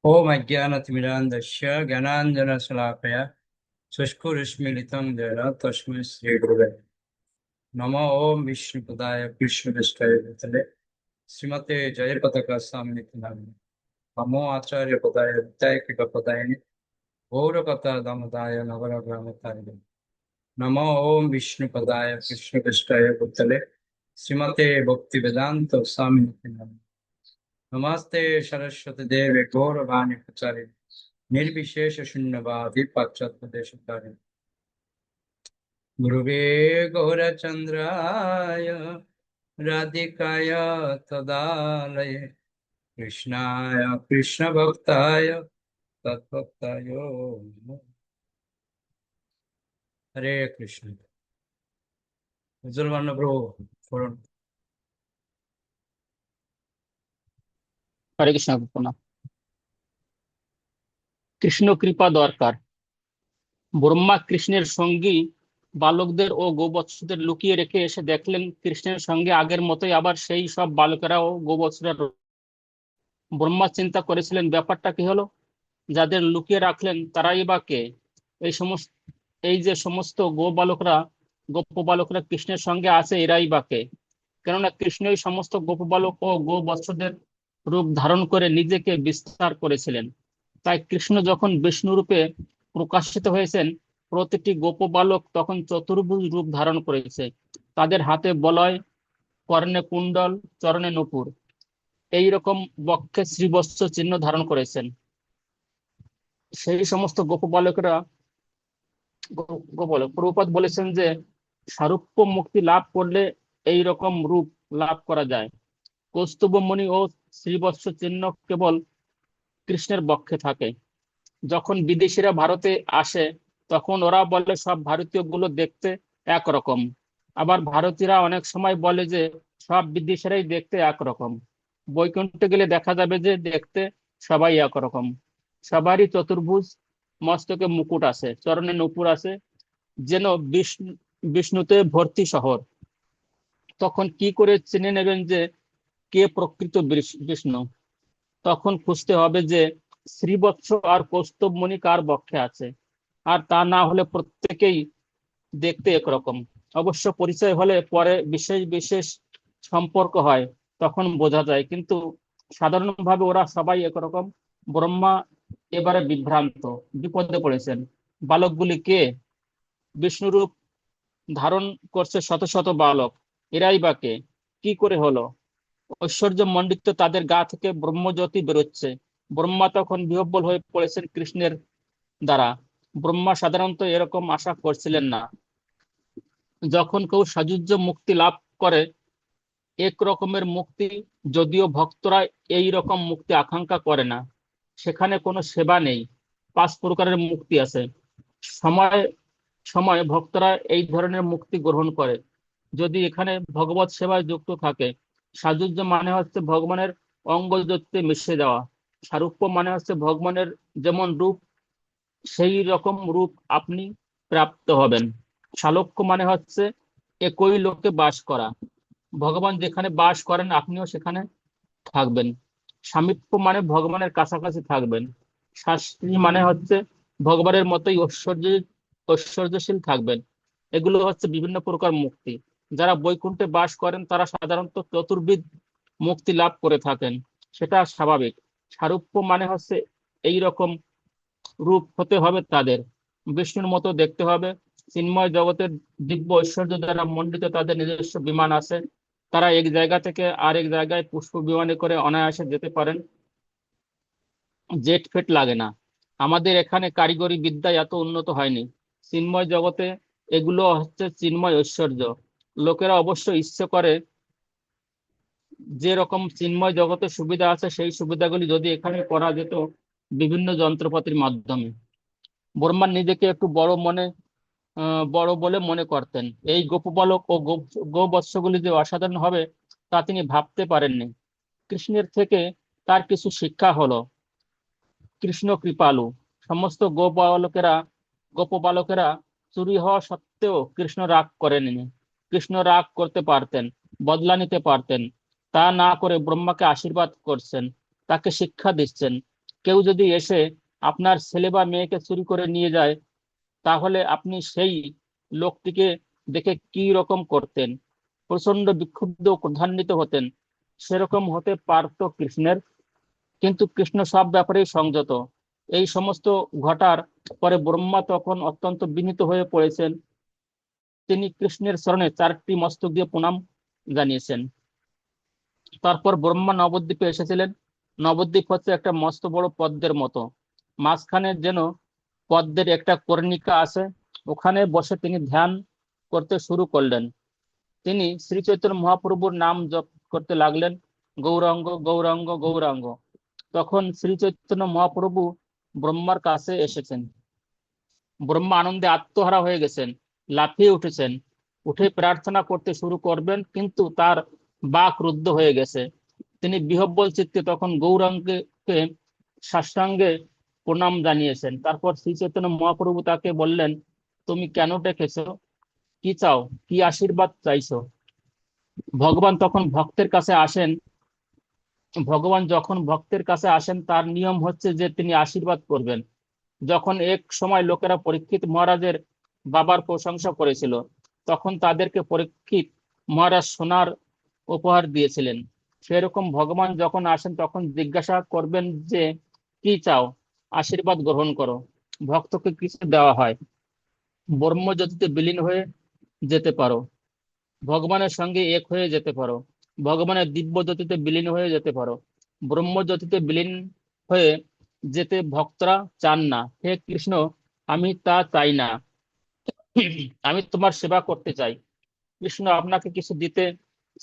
ओम अज्ञानतिमिरान्धस्य ज्ञानाञ्जनशलाकया चक्षुरुन्मीलितं येन तस्मै श्रीगुरवे नमः। ओम विष्णुपदाय कृष्णपृष्ठाय भूतले श्रीमते जयपताकास्वामिनिति नामिने नमो आचार्यपदाय विद्याकृतपदायिने गौरकथा दामोदाय नवरग्रामतारिणे नमो ओम विष्णुपदाय कृष्णपृष्ठाय भूतले श्रीमते भक्तिवेदान्त स्वामिनिति नामिने नमस्ते सरस्वती देवे गौरवाणी प्रचारिणे निर्विशेष शून्यवादी पाश्चात्य देशकारिणे गुरुवे गौरचन्द्राय राधिकाय तदालये कृष्णाय कृष्णभक्ताय तद्भक्ताय नमः। हरे कृष्ण। मुसलमान प्रभु পড়ুন। হরে কৃষ্ণ প্রণাম। কৃষ্ণ কৃপা দরকার। ব্রহ্মা কৃষ্ণের সঙ্গী বালকদের ও গোবৎসদের লুকিয়ে রেখে এসে দেখলেন কৃষ্ণের সঙ্গে আগের মতোই আবার সেই সব বালকেরা ও গোবৎসরা। ব্রহ্মা চিন্তা করেছিলেন ব্যাপারটা কি হলো, যাদের লুকিয়ে রাখলেন তারাই বা কে? এই সমস্ত এই যে সমস্ত গোপবালকরা কৃষ্ণের সঙ্গে আছে, এরাই বা কে? কেননা কৃষ্ণই সমস্ত গোপবালক ও গোবৎসদের রূপ ধারণ করে নিজেকে বিস্তার করেছিলেন। তাই কৃষ্ণ যখন বিষ্ণু রূপে প্রকাশিত হয়েছেন, প্রতিটি গোপবালক তখন চতুর্ভুজ রূপ ধারণ করেছে। তাদের হাতে বলয়, কর্ণে কুণ্ডল, চরণে নূপুর, এইরকম বক্ষে শ্রীবৎস চিহ্ন ধারণ করেছেন। সেই সমস্ত গোপবালকেরা গোপালক প্রভুপাদ বলেছেন যে সারূপ্য মুক্তি লাভ করলে এই রকম রূপ লাভ করা যায়। কৌস্তুভমণি ও শ্রীবৎস চিহ্ন কেবল কৃষ্ণের বক্ষে থাকে। যখন বিদেশিরা ভারতে আসে তখন ওরা বলে সব ভারতীয় গুলো দেখতে একরকম, আবার ভারতীয়রা অনেক সময় বলে যে সব বিদেশিরাই দেখতে একরকম। বৈকুণ্ঠে গেলে দেখা যাবে যে দেখতে সবাই একরকম, সবারই চতুর্ভুজ, মস্তকে মুকুট আছে, চরণে নূপুর আছে, যেন বিষ্ণুতে ভর্তি শহর। তখন কি করে চিনে নেবেন যে কে প্রকৃত বিষ্ণু? তখন খুঁজতে হবে যে শ্রীবৎস আর কৌস্তুভমণি কার বক্ষে আছে, আর তা না হলে প্রত্যেকেই দেখতে একরকম। অবশ্য পরিচয় হলে পরে বিশেষ বিশেষ সম্পর্ক হয়, তখন বোঝা যায়, কিন্তু সাধারণভাবে ওরা সবাই একরকম। ব্রহ্মা এবারে বিভ্রান্ত, বিপদে পড়েছেন। বালকগুলি কে? বিষ্ণুরূপ ধারণ করছে শত শত বালক, এরাই বা কে? কি করে হলো? ঐশ্বর্য মণ্ডিত তাদের গা থেকে ব্রহ্মজ্যোতি বেরোচ্ছে। ব্রহ্মা তখন বিহ্বল হয়ে পড়েছেন কৃষ্ণের দ্বারা। ব্রহ্মা সাধারণত এরকম আশা করছিলেন না। যখন কেউ সাযুজ্য মুক্তি লাভ করে, এক রকমের মুক্তি, যদিও ভক্তরা এই রকম মুক্তি আকাঙ্ক্ষা করে না, সেখানে কোনো সেবা নেই। 5 প্রকারের মুক্তি আছে। সময় সময় ভক্তরা এই ধরনের মুক্তি গ্রহণ করে যদি এখানে ভগবত সেবায় যুক্ত থাকে। সাযুজ্য মানে হচ্ছে ভগবানের অঙ্গজ্যোতিতে মিশে যাওয়া। সারূপ্য মানে হচ্ছে ভগবানের যেমন রূপ সেই রকম রূপ আপনি প্রাপ্ত হবেন। সালোক্য মানে হচ্ছে একই লোকে বাস করা, ভগবান যেখানে বাস করেন আপনিও সেখানে থাকবেন। সামীপ্য মানে ভগবানের কাছাকাছি থাকবেন। শাস্ত্রী মানে হচ্ছে ভগবানের মতোই ঐশ্বর্যশীল থাকবেন। এগুলো হচ্ছে বিভিন্ন প্রকার মুক্তি। যারা বৈকুণ্ঠে বাস করেন তারা সাধারণত চতুর্বিধ মুক্তি লাভ করে থাকেন, সেটা স্বাভাবিক। সারূপ্য মানে হচ্ছে এই রকম রূপ হতে হবে তাদের, বিষ্ণুর মতো দেখতে হবে। চিন্ময় জগতের দিব্য ঐশ্বর্য দ্বারা মণ্ডিত তাদের নিজস্ব বিমান আছে। তারা এক জায়গা থেকে আরেক জায়গায় পুষ্প বিমানে করে অনায়াসে যেতে পারেন, জেট ফেট লাগে না। আমাদের এখানে কারিগরি বিদ্যা এত উন্নত হয়নি। চিন্ময় জগতে এগুলো হচ্ছে চিন্ময় ঐশ্বর্য। লোকেরা অবশ্য ইচ্ছে করে যে রকম চিন্ময় জগতে সুবিধা আছে সেই সুবিধাগুলি যদি এখানে করা যেত বিভিন্ন যন্ত্রপাতির মাধ্যমে। ব্রহ্মা নিজেকে একটু বড় বলে মনে করতেন। এই গোপবালক ও গোবৎসগুলি যে অসাধারণ হবে তা তিনি ভাবতে পারেননি। কৃষ্ণের থেকে তার কিছু শিক্ষা হলো। কৃষ্ণ কৃপালু। সমস্ত গোপবালকেরা চুরি হওয়া সত্ত্বেও কৃষ্ণ রাগ করেননি। কৃষ্ণ রাগ করতে পারতেন, বদলা নিতে পারতেন। তা না করে ব্রহ্মাকে আশীর্বাদ করছেন, তাকে শিক্ষা দিচ্ছেন। কেউ যদি এসে আপনার ছেলে বা মেয়েকে চুরি করে নিয়ে যায়, তাহলে আপনি সেই লোকটিকে দেখে কি রকম করতেন? প্রচন্ড বিক্ষুব্ধ ও ক্রোধান্বিত হতেন। সেরকম হতে পারত কৃষ্ণের, কিন্তু কৃষ্ণ সব ব্যাপারেই সংযত। এই সমস্ত ঘটার পরে ব্রহ্মা তখন অত্যন্ত বিনীত হয়ে পড়েছেন। তিনি কৃষ্ণের চরণে 4টি মস্তক দিয়ে প্রণাম জানিয়েছেন। তারপর ব্রহ্মা নবদ্বীপে এসেছিলেন। নবদ্বীপ হচ্ছে একটা মস্ত বড় পদ্মের মতো। মাঝখানে যেন পদ্মের একটা কর্ণিকা আছে। ওখানে বসে তিনি ধ্যান করতে শুরু করলেন। তিনি শ্রী চৈতন্য মহাপ্রভুর নাম জপ করতে লাগলেন, গৌরাঙ্গ গৌরাঙ্গ গৌরাঙ্গ। তখন শ্রী চৈতন্য মহাপ্রভু ব্রহ্মার কাছে এসেছেন। ব্রহ্মা আনন্দে আত্মহারা হয়ে গেছেন, লাফিয়ে উঠেছেন, উঠে প্রার্থনা করতে শুরু করবেন, কিন্তু তার বাক রুদ্ধ হয়ে গেছে। তিনি বিহ্বল চিত্তে তখন গৌরাঙ্গকে সাষ্টাঙ্গে প্রণাম জানিয়েছেন। তারপর শ্রী চৈতন্য মহাপ্রভু তাকে বললেন, তুমি কেন ডেকেছো? কি চাও? কি আশীর্বাদ চাইছো? ভগবান তখন ভক্তের কাছে আসেন। ভগবান যখন ভক্তের কাছে আসেন, তার নিয়ম হচ্ছে যে তিনি আশীর্বাদ করবেন। যখন এক সময় লোকেরা পরীক্ষিত মহারাজের বাবার প্রশংসা করেছিল, তখন তাদেরকে পরীক্ষিত মহারাজ সোনার উপহার দিয়েছিলেন। সেরকম ভগবান যখন আসেন, তখন জিজ্ঞাসা করবেন যে কি চাও? আশীর্বাদ গ্রহণ করো। ভক্তকে কিছু দেওয়া হয়। ব্রহ্মজ্যোতিতে বিলীন হয়ে যেতে পারো, ভগবানের সঙ্গে এক হয়ে যেতে পারো, ভগবানের দিব্য জ্যোতিতে বিলীন হয়ে যেতে পারো। ব্রহ্মজ্যোতিতে বিলীন হয়ে যেতে ভক্তরা চান না। হে কৃষ্ণ, আমি তা চাই না। আমি তোমার সেবা করতে চাই। কৃষ্ণ আপনাকে কিছু দিতে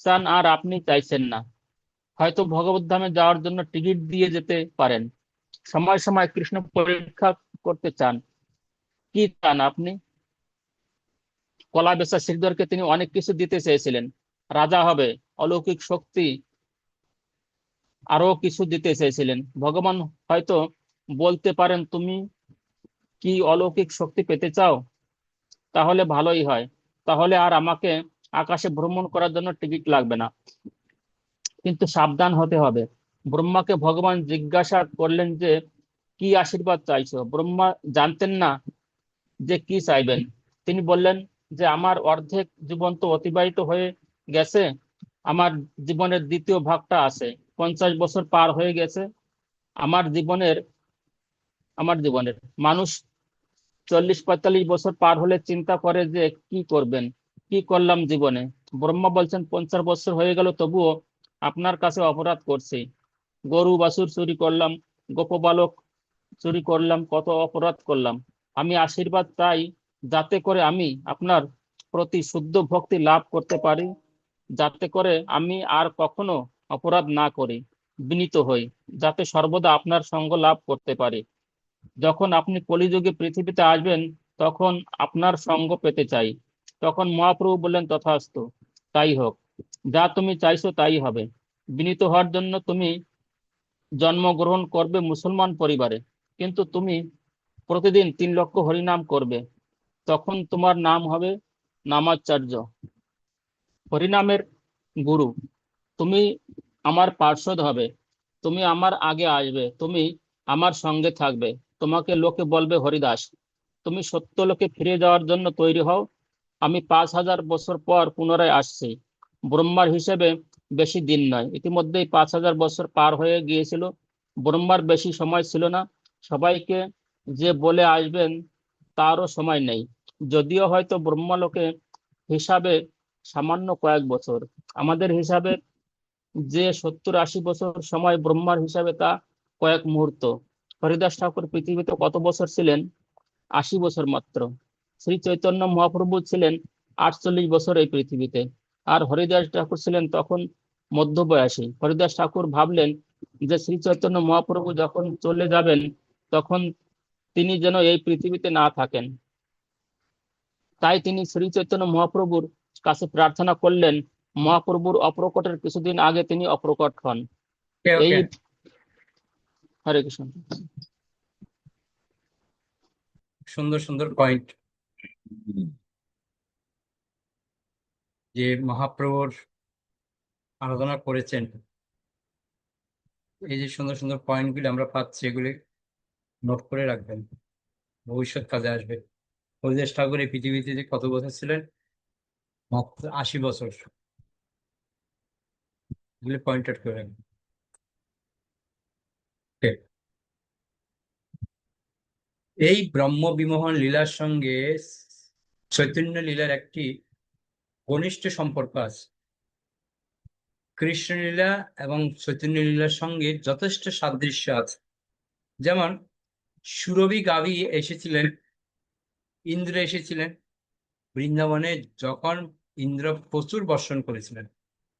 চান আর আপনি চাইছেন না। হয়তো ভগবত ধামে যাওয়ার জন্য টিকিট দিয়ে যেতে পারেন। সময় সময় কৃষ্ণ পরীক্ষা করতে চান। কি চান আপনি? কলা বেচা শ্রীধরকে তিনি অনেক কিছু দিতে চেয়েছিলেন। রাজা হবে, অলৌকিক শক্তি, আরো কিছু দিতে চেয়েছিলেন। ভগবান হয়তো বলতে পারেন, তুমি কি অলৌকিক শক্তি পেতে চাও? তাহলে ভালোই হয়। তাহলে আর আমাকে আকাশে ভ্রমণ করার জন্য টিকিট লাগবে না। কিন্তু সাবধান হতে হবে। ব্রহ্মাকে ভগবান জিজ্ঞাসা করলেন যে কি আশীর্বাদ চাইছো? ব্রহ্মা জানতেন না যে কি চাইবেন। তিনি বললেন যে আমার অর্ধেক জীবন তো অতিবাহিত হয়ে গেছে, আমার জীবনের দ্বিতীয় ভাগটা আছে। 50 বছর পার হয়ে গেছে আমার জীবনের। মানুষ 40-45 বছর পার হলে চিন্তা করে যে কি করবেন, কি করলাম জীবনে। ব্রহ্মা বলছেন 50 বছর হয়ে গেল, তবুও আপনার কাছে অপরাধ করছি। গরু বাছুর চুরি করলাম, গোপবালক চুরি করলাম, কত অপরাধ করলাম। আমি আশীর্বাদ চাই, যাতে করে আমি আপনার প্রতি শুদ্ধ ভক্তি লাভ করতে পারি, যাতে করে আমি আর কখনো অপরাধ না করি, বিনীত হই, যাতে সর্বদা আপনার সঙ্গ লাভ করতে পারি। যখন আপনি কলিযুগে পৃথিবীতে আসবেন, তখন আপনার সঙ্গ পেতে চাই। তখন মহাপ্রভু বললেন, তথাস্তু, তাই হোক। যা তুমি চাইছো তাই হবে। বিনীত হওয়ার জন্য তুমি জন্মগ্রহণ করবে মুসলমান পরিবারে, কিন্তু তুমি প্রতিদিন 3 লক্ষ হরিনাম করবে। তখন তোমার নাম হবে নামাচার্য, হরিনামের গুরু। তুমি আমার পার্ষদ হবে, তুমি আমার আগে আসবে, তুমি আমার সঙ্গে থাকবে। তোমাকে লোকে বলবে হরিদাস। তুমি সত্য লোকে ফিরে যাওয়ার জন্য তৈরি হও। আমি 5,000 বছর পর পুনরায় আসছি। ব্রহ্মার হিসেবে বেশি দিন নয়, ইতিমধ্যেই 5,000 বছর পার হয়ে গিয়েছিল। ব্রহ্মার বেশি সময় ছিল না। সবাইকে যে বলে আসবেন তারও সময় নেই। যদিও হয়তো ব্রহ্মালোকে হিসাবে সামান্য কয়েক বছর, আমাদের হিসাবে যে 70-80 বছর সময়, ব্রহ্মার হিসাবে তা কয়েক মুহূর্ত। হরিদাস ঠাকুর পৃথিবীতে কত বছর ছিলেন? 80 বছর মাত্র। শ্রী চৈতন্য মহাপ্রভু ছিলেন 48 বছর এই পৃথিবীতে, আর হরিদাস ঠাকুর ছিলেন তখন মধ্যবয়সী। হরিদাস ঠাকুর ভাবলেন যে শ্রী চৈতন্য মহাপ্রভু যখন চলে যাবেন, তখন তিনি যেন এই পৃথিবীতে না থাকেন। তাই তিনি শ্রী চৈতন্য মহাপ্রভুর কাছে প্রার্থনা করলেন। মহাপ্রভুর অপ্রকটের কিছুদিন আগে তিনি অপ্রকট হন। ওকে এই ওকে। হরে কৃষ্ণ। সুন্দর সুন্দর পয়েন্ট যে মহাপ্রভুর আরাধনা করেছেন। এই যে সুন্দর সুন্দর পয়েন্টগুলি আমরা পাচ্ছি, এগুলি নোট করে রাখবেন, ভবিষ্যৎ কাজে আসবে। হরিদাস ঠাকুর এই পৃথিবীতে যে কত বছর ছিলেন? মাত্র 80 বছর। এগুলি পয়েন্ট আউট করে রাখবেন। Okay. এই ব্রহ্ম বিমোহন লীলার সঙ্গে চৈতন্য লীলার একটি ঘনিষ্ঠ সম্পর্ক আছে। কৃষ্ণ লীলা এবং চৈতন্য লীলার সঙ্গে যথেষ্ট সাদৃশ্য আছে। যেমন সুরভি গাভী এসেছিলেন, ইন্দ্র এসেছিলেন বৃন্দাবনে যখন ইন্দ্র প্রচুর বর্ষণ করেছিলেন,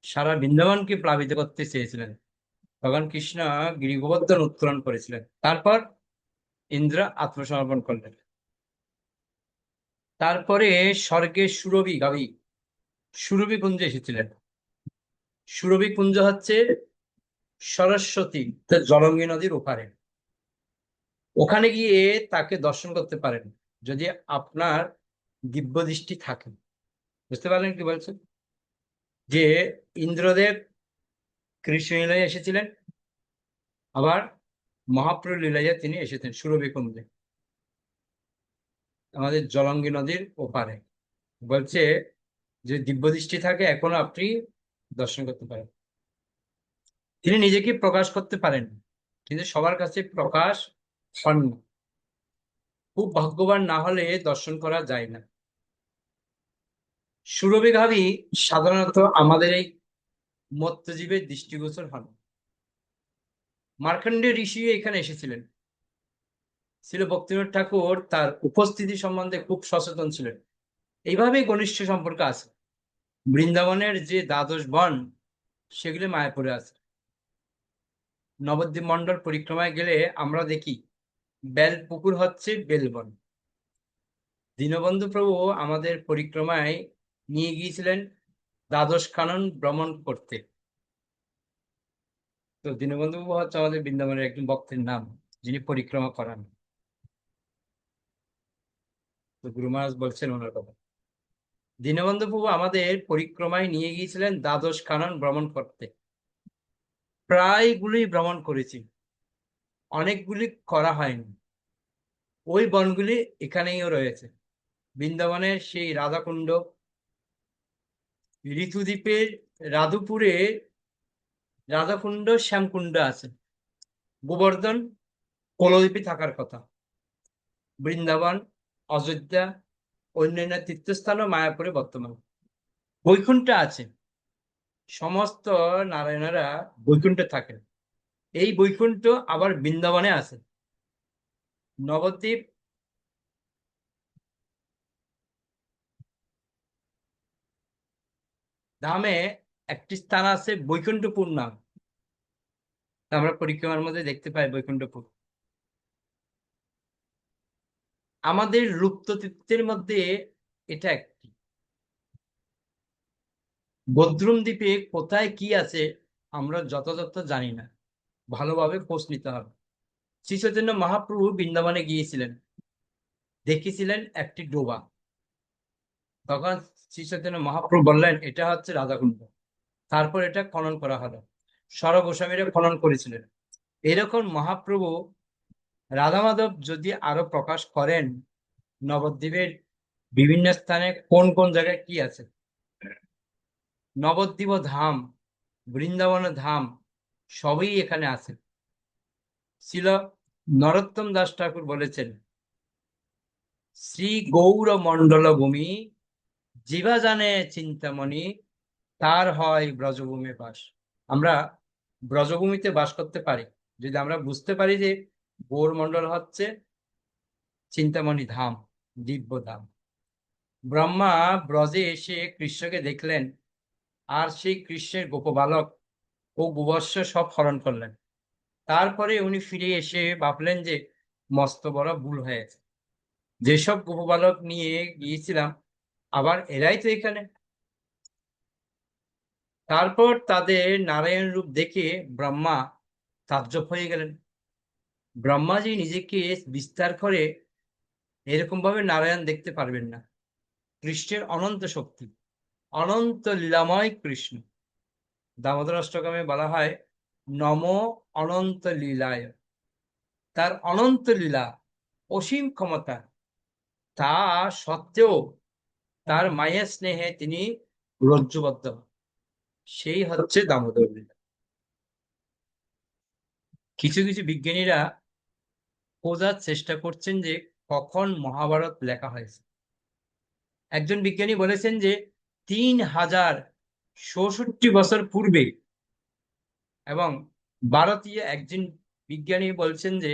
সারা বৃন্দাবনকে প্লাবিত করতে চেয়েছিলেন, তখন কৃষ্ণ গিরিগোবর্ধন উত্তোলন করেছিলেন। তারপর ইন্দ্র আত্মসমর্পণ করলেন। তারপরে স্বর্গে সুরভি গাভী সুরভি কুঞ্জে এসেছিলেন। সুরভি কুঞ্জ হচ্ছে সরস্বতী জলঙ্গি নদীর ওপারে। ওখানে গিয়ে তাকে দর্শন করতে পারেন যদি আপনার দিব্য দৃষ্টি থাকে। বুঝতে পারলেন কি বলছেন? যে ইন্দ্রদেব কৃষ্ণ লীলায় এসেছিলেন, আবার মহাপ্রভু লীলায় তিনি এসেছেন সুরভি কুঞ্জে, আমাদের জলঙ্গি নদীর ওপারে। বলছে যে দিব্য দৃষ্টি থাকে এখনো আপনি দর্শন করতে পারেন। তিনি নিজেকে প্রকাশ করতে পারেন, কিন্তু সবার কাছে প্রকাশ হন না। খুব ভাগ্যবান না হলে দর্শন করা যায় না। সুরভি গাভী সাধারণত আমাদের এই মর্ত্যজীবের দৃষ্টিগোচর হন। মার্কণ্ডেয় ঋষি এখানে এসেছিলেন। ছিল ভক্তিনাথ ঠাকুর তার উপস্থিতি সম্বন্ধে খুব সচেতন ছিলেন। এইভাবেই ঘনিষ্ঠ সম্পর্ক আছে। বৃন্দাবনের যে দ্বাদশ বন, সেগুলি মায়াপুরে আছে। নবদ্বীপ মন্ডল পরিক্রমায় গেলে আমরা দেখি বেল পুকুর হচ্ছে বেলবন। দীনবন্ধু প্রভু আমাদের পরিক্রমায় নিয়ে গিয়েছিলেন দ্বাদশ কানন ভ্রমণ করতে। তো দীনবন্ধু প্রভু হচ্ছে আমাদের বৃন্দাবনের একজন ভক্তের নাম, যিনি পরিক্রমা করান। তো গুরু মহারাজ বলছেন ওনার কথা। দীনবন্ধু প্রভু আমাদের পরিক্রমায় নিয়ে গিয়েছিলেন দ্বাদশ কানন ভ্রমণ করতে। প্রায়গুলি ভ্রমণ করেছি, অনেকগুলি করা হয়নি। ওই বনগুলি এখানেও রয়েছে। বৃন্দাবনের সেই রাধাকুণ্ড, ঋতুদ্বীপের রাধুপুরে রাধাকুণ্ড, শ্যামকুণ্ড আছে। গোবর্ধন কোলদ্বীপে থাকার কথা। বৃন্দাবন, অযোধ্যা, অন্যান্য তীর্থস্থানও মায়াপুরে বর্তমান। বৈকুণ্ঠ আছে, সমস্ত নারায়ণরা বৈকুণ্ঠে থাকেন। এই বৈকুণ্ঠ আবার বৃন্দাবনে আছে। নবদ্বীপ ধামে একটি স্থান আছে বৈকুণ্ঠপুর নাম, আমরা পরিক্রমার মধ্যে দেখতে পাই বৈকুণ্ঠপুর। আমাদের লুপ্ত তীর্থের মধ্যে এটা একটি। বদ্রুম দ্বীপে কোথায় কি আছে আমরা যথাযথ জানি না, ভালোভাবে খোঁজ নিতে হবে। শ্রী চৈতন্য মহাপ্রভু বৃন্দাবনে গিয়েছিলেন, দেখেছিলেন একটি ডোবা। তখন শ্রী চৈতন্য মহাপ্রভু বললেন এটা হচ্ছে রাধাকুণ্ড। তারপর এটা খনন করা হলো, স্বর গোস্বামীরা খনন করেছিলেন। এরকম মহাপ্রভু রাধা মাধব যদি আরো প্রকাশ করেন নবদ্বীপের বিভিন্ন স্থানে কোন কোন জায়গায় কি আছে। নবদ্বীপ ধাম, বৃন্দাবন ধাম সবই এখানে আছে। ছিল নরোত্তম দাস ঠাকুর বলেছেন, শ্রী গৌর মণ্ডল ভূমি জিবা জানে চিন্তামণি, তার হয় ব্রজভূমে বাস। আমরা ব্রজভূমিতে বাস করতে পারি যদি আমরা বুঝতে পারি যে গৌরমণ্ডল হচ্ছে চিন্তামণি ধাম, দিব্য ধাম। ব্রহ্মা ব্রজে এসে কৃষ্ণকে দেখলেন, আর সেই কৃষ্ণের গোপবালক ও গোবৎস সব হরণ করলেন। তারপরে উনি ফিরে এসে ভাবলেন যে মস্ত বড় ভুল হয়েছে, যেসব গোপবালক নিয়ে গিয়েছিলাম আবার এরাই তো এখানে। তারপর তাদের নারায়ণ রূপ দেখে ব্রহ্মা তাজ্জব হয়ে গেলেন। ব্রহ্মাজি নিজেকে বিস্তার করে এরকম ভাবে নারায়ণ দেখতে পারবেন না। কৃষ্ণের অনন্ত শক্তি, অনন্ত লীলাময় কৃষ্ণ। দামোদর অষ্টকমে বলা হয় নম অনন্ত লীলায়। তার অনন্ত লীলা, অসীম ক্ষমতা, তা সত্ত্বেও তার মায়ের স্নেহে তিনি রজ্জুবদ্ধ। সেই হচ্ছে দামোদর লীলা। কিছু কিছু বিজ্ঞানীরা খোঁজার চেষ্টা করছেন যে কখন মহাভারত লেখা হয়েছে। একজন বিজ্ঞানী বলেছেন যে 3066 বছর পূর্বে, এবং ভারতীয় একজন বিজ্ঞানী বলছেন যে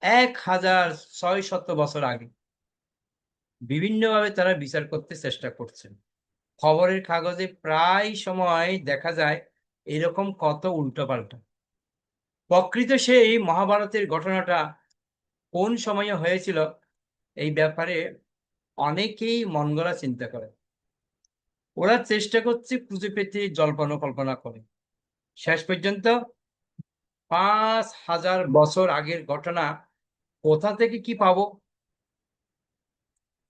1600 বছর আগে। বিভিন্নভাবে তারা বিচার করতে চেষ্টা করছেন। খবরের কাগজে প্রায় সময় দেখা যায় এরকম কত উল্টোপাল্টা। প্রকৃত সেই মহাভারতের ঘটনাটা কোন সময়ে হয়েছিল, এই ব্যাপারে অনেকেই মন গড়া চিন্তা করে। ওরা চেষ্টা করছে খুঁজে পেতে জল্পনা কল্পনা করে। শেষ পর্যন্ত 5000 বছর আগের ঘটনা কোথা থেকে কি পাবো?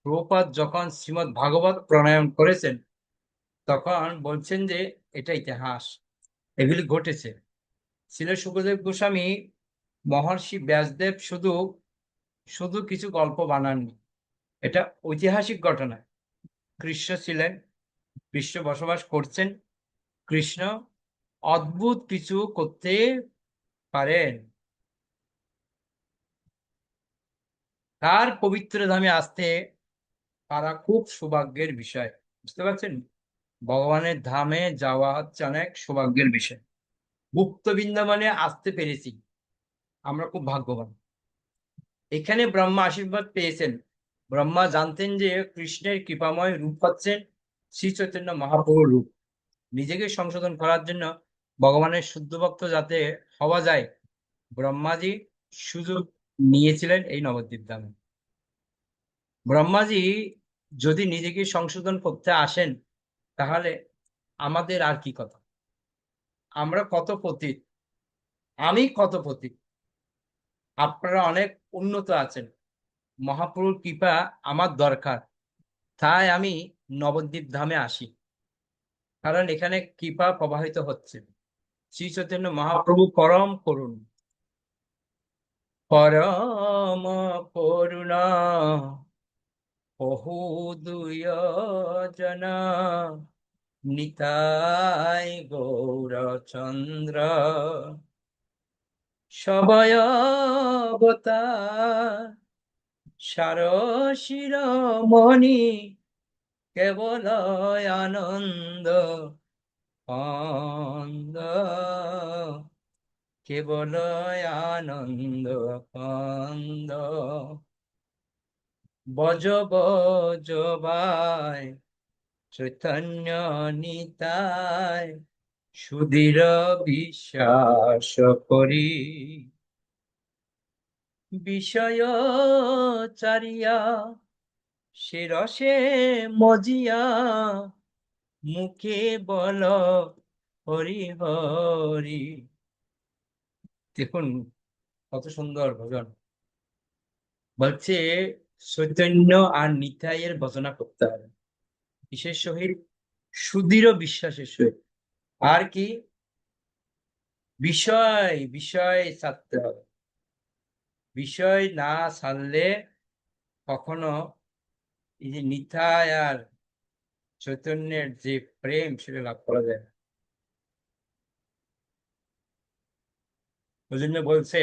প্রভুপাদ যখন শ্রীমদ্ ভাগবত প্রণয়ন করেছেন, তখন বলছেন যে এটা ইতিহাস, এগুলি ঘটেছে। শ্রীল শুকদেব গোস্বামী মহর্ষি ব্যাসদেব শুধু শুধু কিছু গল্প বানাননি, এটা ঐতিহাসিক ঘটনা। কৃষ্ণ ছিলেন, কৃষ্ণ বসবাস করছেন, কৃষ্ণ অদ্ভুত কিছু করতে পারেন। তার পবিত্র ধামে আসতে পারা খুব সৌভাগ্যের বিষয়। বুঝতে পারছেন? ভগবানের ধামে যাওয়া হচ্ছে অনেক সৌভাগ্যের বিষয়। গুপ্ত বৃন্দাবনে আসতে পেরেছি, আমরা খুব ভাগ্যবান। এখানে ব্রহ্মা আশীর্বাদ পেয়েছেন। ব্রহ্মা জানতেন যে কৃষ্ণের কৃপাময় রূপ হচ্ছেন শ্রী চৈতন্য মহাপ্রভুর রূপ। নিজেকে সংশোধন করার জন্য, ভগবানের শুদ্ধ ভক্ত যাতে হওয়া যায়, ব্রহ্মাজি সুযোগ নিয়েছিলেন এই নবদ্বীপ ধামে। ব্রহ্মাজি যদি নিজেকে সংশোধন করতে আসেন, তাহলে আমাদের আর কি কথা? আমরা কত পতিত, আমি কত পতিত, আপনারা অনেক উন্নত আছেন। মহাপ্রভুর কৃপা আমার দরকার, তাই আমি নবদ্বীপ ধামে আসি, কারণ এখানে কৃপা প্রবাহিত হচ্ছে। শ্রী চৈতন্য মহাপ্রভু পরম করুণ, পরম করুণা, বহু দুয়োজনা, নিতাই গৌরচন্দ্র, সবয় অবতার, সারশিরোমণি, কেবল আনন্দ কন্দ, কেবল আনন্দ কন্দ, বজ বজ ভাই চৈতন্য নিতাই, সুধীর বিশ্বাস করি, বিষয় চারিয়া সে রসে মজিয়া, মুখে বল হরি হরি। দেখুন কত সুন্দর ভজন। বলছে চৈতন্য আর নিতাইয়ের ভজনা করতে হবে বিশেষ সহিত, সুদৃঢ় বিশ্বাসের সহিত। আর কি? বিষয় বিষয় ছাড়তে হবে। বিষয় না ছাড়লে কখনো এই যে নিতাই আর চৈতন্যের যে প্রেম, সেটা লাভ করা যায় না। ওই জন্য বলছে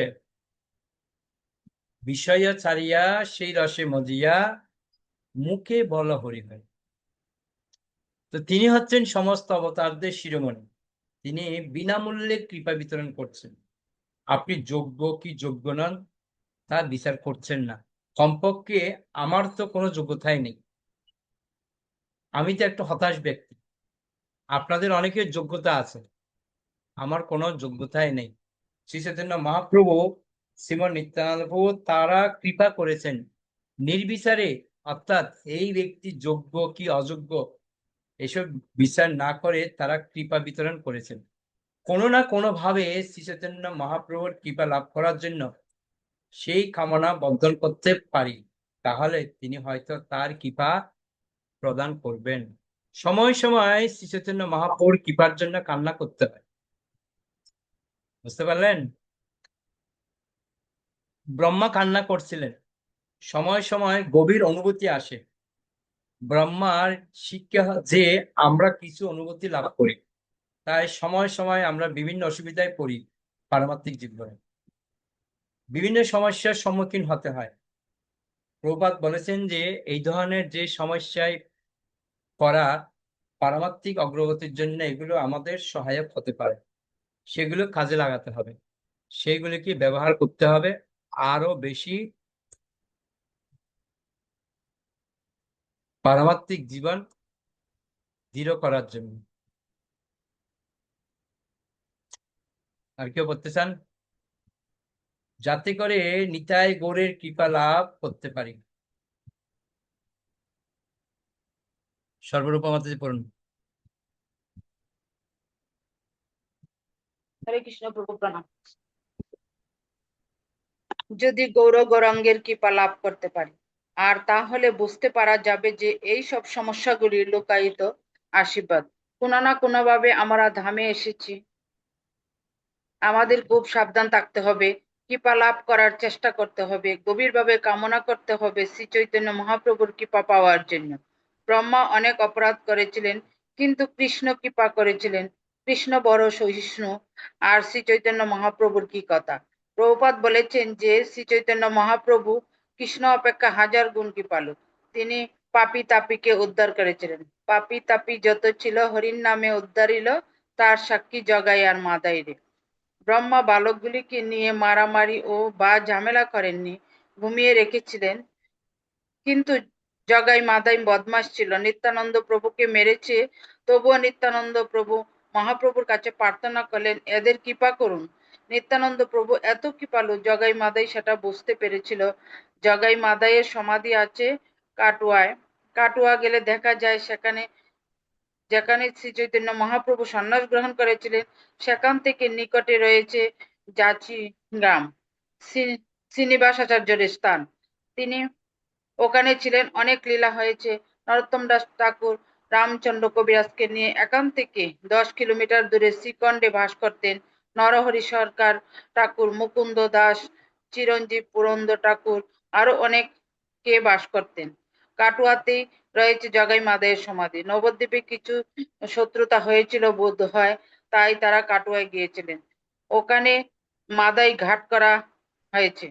বিষয় ছাড়িয়া সেই রসে মজিয়া, মুখে বল হরি হরি। তো তিনি হচ্ছেন সমস্ত অবতারদের শিরোমণি। তিনি বিনামূল্যে কৃপা বিতরণ করছেন। আপনি যোগ্য কি যোগ্য নন তা বিচার করছেন না। কমপক্ষে আমার তো কোনো যোগ্যতাই নেই, আমি তো একটা হতাশ ব্যক্তি। আপনাদের অনেকের যোগ্যতা আছে, আমার কোনো যোগ্যতাই নেই। শ্রী চৈতন্য মহাপ্রভু, শ্রীমন নিত্যানন্দ প্রভু, তারা কৃপা করেছেন নির্বিচারে। অর্থাৎ এই ব্যক্তি যোগ্য কি অযোগ্য এসব বিচার না করে তারা কৃপা বিতরণ করেছেন। কোনো না কোনো ভাবে শ্রী চৈতন্য মহাপ্রভুর কৃপা লাভ করার জন্য সেই কামনা বদ্ধল করতে পারি, তাহলে তিনি হয়তো তার কৃপা প্রদান করবেন। সময় সময় শ্রী চৈতন্য মহাপ্রভুর কৃপার জন্য কান্না করতে হয়। বুঝতে পারলেন? ব্রহ্মা কান্না করছিলেন, সময় সময় গভীর অনুভূতি আসে। ব্রহ্মার শিক্ষা যে আমরা কিছু অনুভূতি লাভ করি, তাই সময় সময় আমরা বিভিন্ন অসুবিধায় পড়ি। পারমার্থিক জীবনে বিভিন্ন সমস্যার সম্মুখীন হতে হয়। প্রভুপাদ বলেছেন যে এই ধরনের যে সমস্যায় পড়া পারমার্থিক অগ্রগতির জন্য এগুলো আমাদের সহায়ক হতে পারে, সেগুলো কাজে লাগাতে হবে, সেগুলিকে ব্যবহার করতে হবে আরো বেশি পারমার্থিক জীবন দৃঢ় করার জন্য। আর কেউ বলতে চান? যাতে করে নিতাই গৌড়ের কৃপা লাভ করতে পারি। সর্বরূপ মাতাজি পড়ুন। হরে কৃষ্ণ প্রভু প্রণাম। যদি গৌর গৌরাঙ্গের কৃপা লাভ করতে পারি, আর তাহলে বুঝতে পারা যাবে যে এই সব সমস্যাগুলি লুকায়িত আশীর্বাদ। কোনো না কোনো ভাবে আমরা ধামে এসেছি, আমাদের খুব সাবধান থাকতে হবে, কৃপা লাভ করার চেষ্টা করতে হবে, গভীরভাবে কামনা করতে হবে শ্রী চৈতন্য মহাপ্রভুর কৃপা পাওয়ার জন্য। ব্রহ্মা অনেক অপরাধ করেছিলেন, কিন্তু কৃষ্ণ কৃপা করেছিলেন। কৃষ্ণ বড় সহিষ্ণু। আর শ্রী চৈতন্য মহাপ্রভুর কি কথা! প্রভুপাদ বলেছেন যে শ্রী চৈতন্য মহাপ্রভু কৃষ্ণ অপেক্ষা হাজার গুণ কৃপালু। তিনি পাপী তাপীকে উদ্ধার করেছিলেন। পাপী তাপী যত ছিল হরির নামে উদ্ধারিল, তার সাক্ষী জগাই আর মাদাই রে। ব্রহ্মা বালকগুলিকে নিয়ে মারামারি ও বা ঝামেলা করেননি, ঘুমিয়ে রেখেছিলেন। কিন্তু জগাই মাদাই বদমাস ছিল, নিত্যানন্দ প্রভুকে মেরেছে। তবুও নিত্যানন্দ প্রভু মহাপ্রভুর কাছে প্রার্থনা করলেন, এদের কৃপা করুন। নিত্যানন্দ প্রভু এত কৃপালু, জগাই মাদাই সেটা বুঝতে পেরেছিল। জগাই মাদাইয়ের সমাধি আছে কাটুয়ায়। কাটুয়া গেলে দেখা যায় সেখানে, যেখানে শ্রী চৈতন্য মহাপ্রভু সন্ন্যাস গ্রহণ করেছিলেন, সেখান থেকে নিকটে রয়েছে জাচি গ্রাম, শ্রীনিবাস আচার্যের স্থান। তিনি ওখানে ছিলেন, অনেক লীলা হয়েছে। নরোত্তম দাস ঠাকুর রামচন্দ্র কবিরাজকে নিয়ে এখান থেকে 10 কিলোমিটার দূরে শ্রীখণ্ডে বাস করতেন। নরহরি সরকার ঠাকুর, মুকুন্দ দাস, চিরঞ্জীব পুরন্দর ঠাকুর আরো অনেক কে বাস করতেন। কাটুয়াতেই রয়েছে জগাই মাদাইয়ের সমাধি। নবদ্বীপে কিছু শত্রুতা হয়েছিল বোধ হয়, তাই তারা কাটুয়ায় গিয়েছিলেন। ওখানে মাদাই ঘাট করা হয়েছে।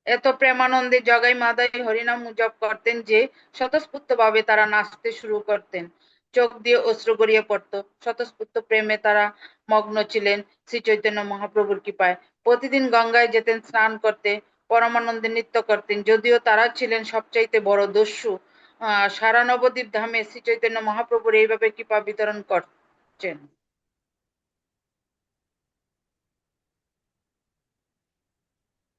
এত প্রেমানন্দে জগাই মাদাই হরিনাম জপ করতেন যে স্বতঃস্ফূর্ত ভাবে তারা নাচতে শুরু করতেন। চোখ দিয়ে অশ্রু গড়িয়ে পড়তো। স্বতঃস্ফূর্ত প্রেমে তারা মগ্ন ছিলেন শ্রী চৈতন্য মহাপ্রভুর কৃপায়। প্রতিদিন গঙ্গায় যেতেন স্নান করতে, পরমানন্দে নৃত্য করতেন। যদিও তারা ছিলেন সবচাইতে বড় দস্যু, সারা নবদ্বীপ ধামে শ্রী চৈতন্য মহাপ্রভুর এইভাবে কৃপা বিতরণ করছেন।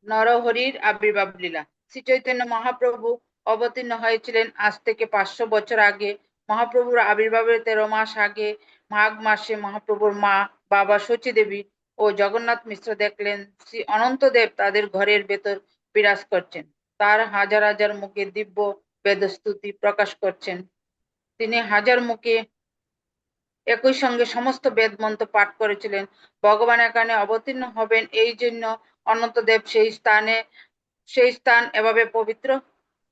নরহরির আবির্ভাব লীলা। শ্রী চৈতন্য মহাপ্রভু অবতীর্ণ হয়েছিলেন আজ থেকে 500 বছর আগে। মহাপ্রভুর আবির্ভাবের 13 মাস আগে মাঘ মাসে মহাপ্রভুর মা বাবা শচী দেবী ও জগন্নাথ মিশ্র দেখলেন শ্রী অনন্তদেব তাদের ঘরের ভেতর বিরাজ করছেন। তার হাজার হাজার মুখে দিব্য বেদস্তুতি প্রকাশ করছেন। তিনি হাজার মুখে একই সঙ্গে সমস্ত বেদ মন্ত্র পাঠ করেছিলেন। ভগবান এখানে অবতীর্ণ হবেন, এই জন্য অনন্তদেব সেই স্থান এভাবে পবিত্র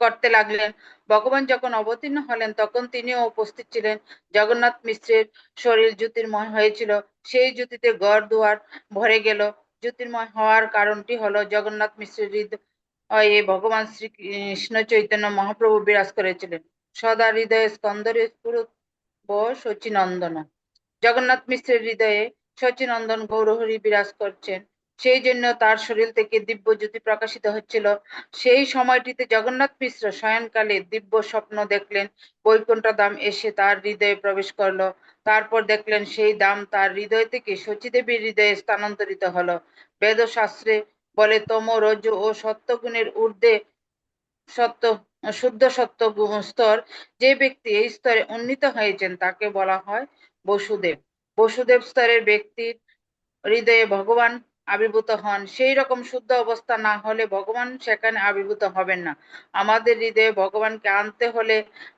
করতে লাগলেন। ভগবান যখন অবতীর্ণ হলেন তখন তিনিও উপস্থিত ছিলেন। জগন্নাথ মিশ্রের শরীর জ্যোতির্ময় হয়েছিল, সেই জ্যোতিতে ঘর দুয়ার ভরে গেল। জ্যোতির্ময় হওয়ার কারণটি হলো জগন্নাথ মিশ্রের হৃদয়ে ভগবান শ্রীকৃষ্ণ চৈতন্য মহাপ্রভু বিরাজ করেছিলেন। সদা হৃদয়ে স্কন্দরে স্ফুরত শচীনন্দন। জগন্নাথ মিশ্রের হৃদয়ে শচীনন্দন গৌরহরি বিরাজ করছেন, সেই জন্য তার শরীর থেকে দিব্য জ্যোতি প্রকাশিত হচ্ছিল। সেই সময়টিতে জগন্নাথ মিশ্র শয়নকালে দিব্য স্বপ্ন দেখলেন। বৈকুণ্ঠ ধাম এসে তার হৃদয়ে প্রবেশ করলো। তারপর দেখলেন সেই ধাম তার হৃদয় থেকে শচীদেবীর হৃদয়ে স্থানান্তরিত হলো। বেদশাস্ত্রে বলে তম রজ ও সত্যগুণের ঊর্ধ্বে সত্য শুদ্ধ সত্য স্তর, যে ব্যক্তি এই স্তরে উন্নীত হয়েছেন তাকে বলা হয় বসুদেব। বসুদেব স্তরের ব্যক্তির হৃদয়ে ভগবান আবির্ভূত হন। সেই রকম শুদ্ধ অবস্থা না হলে ভগবান সেখানে আবির্ভূত হবেন না। আমাদের হৃদয়ে ভগবানকে আনতে হলে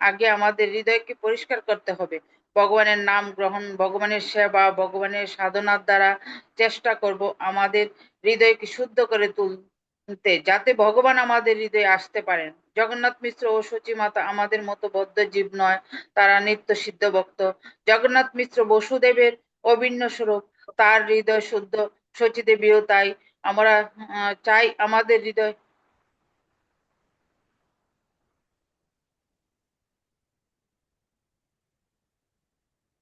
আগে আমাদের হৃদয়কে পরিষ্কার করতে হবে। ভগবানের নাম গ্রহণ, ভগবানের সেবা, ভগবানের সাধনার দ্বারা চেষ্টা করব আমাদের হৃদয়কে শুদ্ধ করে তুলতে, যাতে ভগবান আমাদের হৃদয়ে আসতে পারেন। জগন্নাথ মিশ্র ও সচী মাতা আমাদের মতো বদ্ধ জীব নয়, তারা নিত্য সিদ্ধ ভক্ত। জগন্নাথ মিশ্র বসুদেবের অভিন্ন স্বরূপ, তার হৃদয় শুদ্ধ, সচী দেবীও তাই। আমরা চাই আমাদের হৃদয়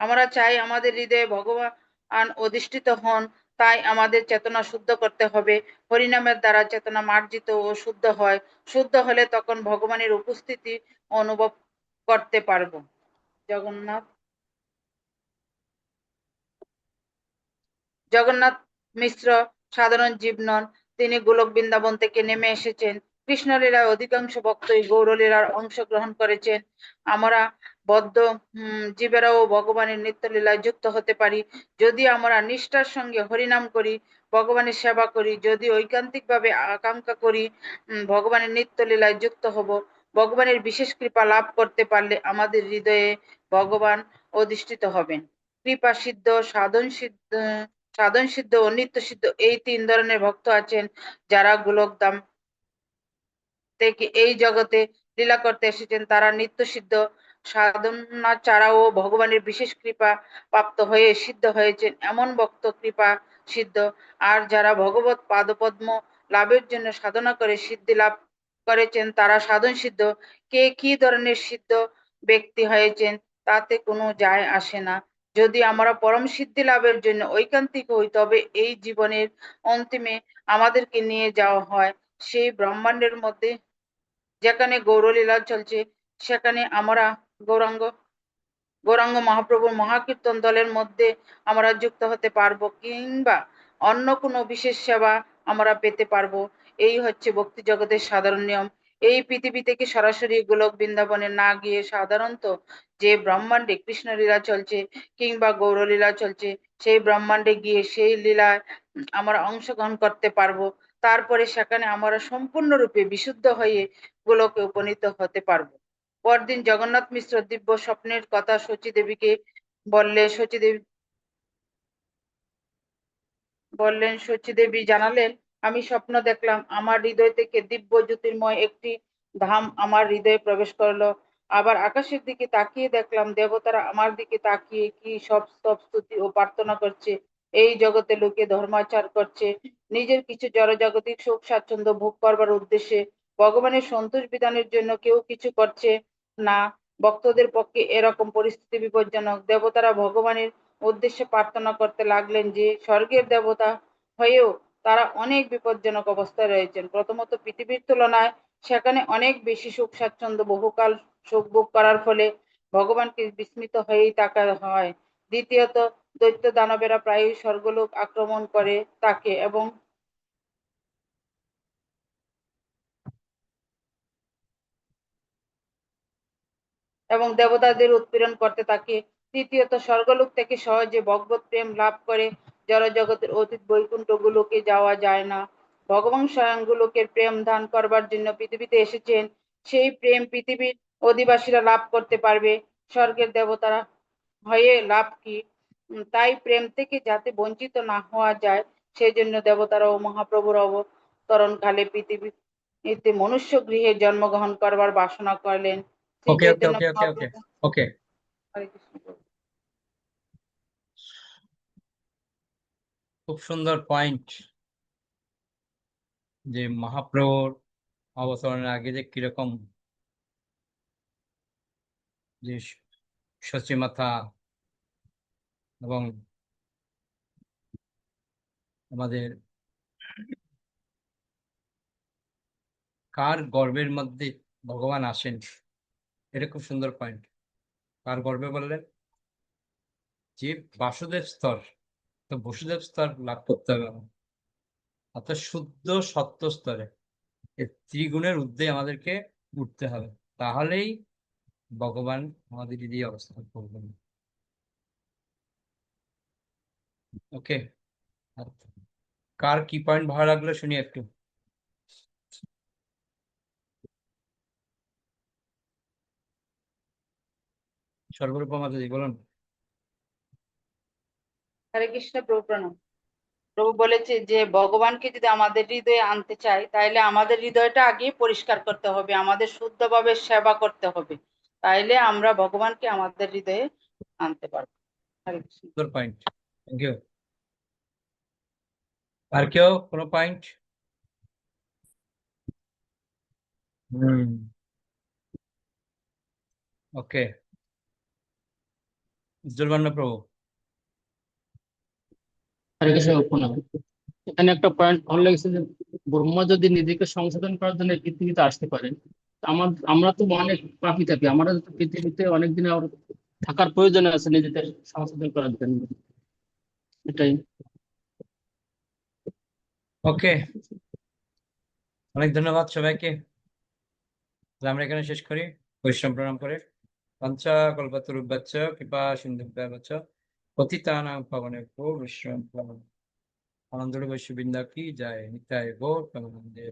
আমরা চাই আমাদের হৃদয়ে ভগবান অধিষ্ঠিত হন, তাই আমাদের চেতনা শুদ্ধ করতে হবে। হরিনামের দ্বারা চেতনা মার্জিত ও শুদ্ধ হয়। শুদ্ধ হলে তখন ভগবানের উপস্থিতি অনুভব করতে পারবো। জগন্নাথ জগন্নাথ মিশ্র সাধারণ জীব নন, তিনি গোলক বৃন্দাবন থেকে নেমে এসেছেন। কৃষ্ণলীলায় অধিকাংশ ভক্তই গৌরলীলার অংশগ্রহণ করেছেন। আমরা বদ্ধ জীবেরাও ভগবানের নিত্যলীলায় যুক্ত হতে পারি যদি আমরা নিষ্ঠার সঙ্গে হরিনাম করি, ভগবানের সেবা করি, যদি ঐকান্তিকভাবে আকাঙ্ক্ষা করি ভগবানের নিত্যলীলায় যুক্ত হব। ভগবানের বিশেষ কৃপা লাভ করতে পারলে আমাদের হৃদয়ে ভগবান অধিষ্ঠিত হবেন। কৃপা সিদ্ধ, সাধন সিদ্ধ ও নিত্য সিদ্ধ, এই তিন ধরনের ভক্ত আছেন যারা গোলকধাম থেকে এই জগতে লীলা করতে এসেছেন। তারা নিত্য সিদ্ধ, সাধনা ছাড়াও ভগবানের বিশেষ কৃপা প্রাপ্ত হয়ে সিদ্ধ হয়েছেন, এমন ভক্ত কৃপা সিদ্ধ। আর যারা ভগবত পাদপদ্ম লাভের জন্য সাধনা করে সিদ্ধি লাভ করেছেন তারা সাধন সিদ্ধ। কে কি ধরনের সিদ্ধ ব্যক্তি হয়েছেন তাতে কোনো যায় আসে না। যদি আমরা পরম সিদ্ধি লাভের জন্য ঐকান্তিক হই, তবে এই জীবনের অন্তিমে আমাদেরকে নিয়ে যাওয়া হয় সেই ব্রহ্মাণ্ডের মধ্যে যেখানে গৌরলীলা চলছে, সেখানে আমরা গৌরাঙ্গ গৌরাঙ্গ মহাপ্রভুর মহাকীর্তন দলের মধ্যে আমরা যুক্ত হতে পারবো, কিংবা অন্য কোনো বিশেষ সেবা আমরা পেতে পারবো। এই হচ্ছে ভক্তি জগতের সাধারণ নিয়ম। এই পৃথিবী থেকে সরাসরি গোলক বৃন্দাবনে না গিয়ে সাধারণত যে ব্রহ্মাণ্ডে কৃষ্ণ লীলা চলছে কিংবা গৌরলীলা চলছে, সেই ব্রহ্মাণ্ডে গিয়ে সেই লীলায় আমরা অংশগ্রহণ করতে পারবো। তারপরে সেখানে আমরা সম্পূর্ণরূপে বিশুদ্ধ হয়ে গোলকে উপনীত হতে পারবো। পরদিন জগন্নাথ মিশ্র দিব্য স্বপ্নের কথা শচী দেবীকে বললেন। শচী দেবী জানালেন, আমি স্বপ্ন দেখলাম আমার হৃদয় থেকে দিব্য জ্যোতির্ময় একটি ধাম আমার হৃদয়ে প্রবেশ করলো। আবার আকাশের দিকে তাকিয়ে দেখলাম দেবতারা আমার দিকে তাকিয়ে কি সব সব স্তুতি ও প্রার্থনা করছে। এই জগতে লোকে ধর্মাচার করছে নিজের কিছু জড়জাগতিক সুখ স্বাচ্ছন্দ্য ভোগ করবার উদ্দেশ্যে, ভগবানের সন্তোষ বিধানের জন্য কেউ কিছু করছে না। ভক্তদের পক্ষে এরকম পরিস্থিতি বিপজ্জনক। দেবতারা ভগবানের উদ্দেশ্যে প্রার্থনা করতে লাগলেন যে স্বর্গের দেবতা হয়েও তারা অনেক বিপজ্জনক অবস্থায় রয়েছেন। প্রথমত, পৃথিবীর তুলনায় সেখানে অনেক বেশি সুখ স্বাচ্ছন্দ্য, বহুকাল সুখ ভোগ করার ফলে ভগবানকে বিস্মিত হয়েই থাকা হয়। দ্বিতীয়ত, দৈত্য দানবেরা প্রায়ই স্বর্গলোক আক্রমণ করে তাকে এবং দেবতাদের উৎপীড়ন করতে থাকে। তৃতীয়ত, স্বর্গলোক থেকে সহজে ভগবত প্রেম লাভ করে জড়জগতের অতীত বৈকুণ্ঠ গুলোকে যাওয়া যায় না। ভগবান স্বয়ং গোলকের প্রেম দান করবার জন্য পৃথিবীতে এসেছেন। সেই প্রেম পৃথিবীর অধিবাসীরা লাভ করতে পারবে, স্বর্গের দেবতারা হয়ে লাভ কি? তাই প্রেম থেকে যাতে বঞ্চিত না হওয়া যায়, সেই জন্য দেবতারা ও মহাপ্রভুর অবতরণ কালে পৃথিবীতে মনুষ্য গৃহে জন্মগ্রহণ করবার বাসনা করলেন। শ্রী ওকে ওকে চৈতন্য ওকে ওকে ওকে মহাপ্রভু ওকে হরে কৃষ্ণ বলুন। খুব সুন্দর পয়েন্ট, যে মহাপ্রভুর অবতরণের আগে যে কিরকম যে সচিমাতা এবং আমাদের কার গর্ভের মধ্যে ভগবান আসেন, এটা খুব সুন্দর পয়েন্ট। কার গর্ভে বললেন? যে বাসুদেব স্তর, তো বসুদেব স্তর লাভ করতে হবে আমার, অর্থাৎ শুদ্ধ সত্য স্তরে এই ত্রিগুণের ঊর্ধ্বে আমাদেরকে উঠতে হবে, তাহলেই ভগবান আমাদের হৃদয়ে অবস্থান করবেন। ওকে, কার কি পয়েন্ট ভালো লাগলো শুনি একটু। সর্বরূপা মাতাজি বলুন। হরে কৃষ্ণ প্রভু প্রণাম। প্রভু বলেছে যে ভগবানকে যদি আমাদের হৃদয়ে আনতে চাই তাহলে আমাদের হৃদয়টা আগে পরিষ্কার করতে হবে, আমাদের শুদ্ধভাবে সেবা করতে হবে, তাইলে আমরা ভগবানকে আমাদের হৃদয়ে আনতে পারবো। হরে কৃষ্ণ। সুন্দর পয়েন্ট, থ্যাংক ইউ। আর কেউ কোনো পয়েন্ট? হুম, ওকে। উজ্জ্বল প্রভু। হরে কৃষ্ণ প্রণাম। এখানে একটা পয়েন্ট ভালো লেগেছে যে ব্রহ্মা যদি নিজেকে সংশোধন করার জন্য এই পৃথিবীতে আসতে পারেন, আমরা তো অনেক পাপী থাকি, আমরা তো পৃথিবীতে অনেকদিন আর থাকার প্রয়োজন আছে নিজেদের সংশোধন করার জন্য। এটাই। ওকে, অনেক ধন্যবাদ সবাইকে। তাহলে আমরা এখানে শেষ করি, বৈষ্ণব প্রণাম করে। পঞ্চা কল্পতরুভ্যশ্চ কৃপা সিন্ধুভ্যশ্চ পতিতানাং পাবনেভ্যো বৈষ্ণব প্রণাম। আনন্দ বৈশ্য বৃন্দা কি যায়, নিতাই গৌর প্রেমানন্দে।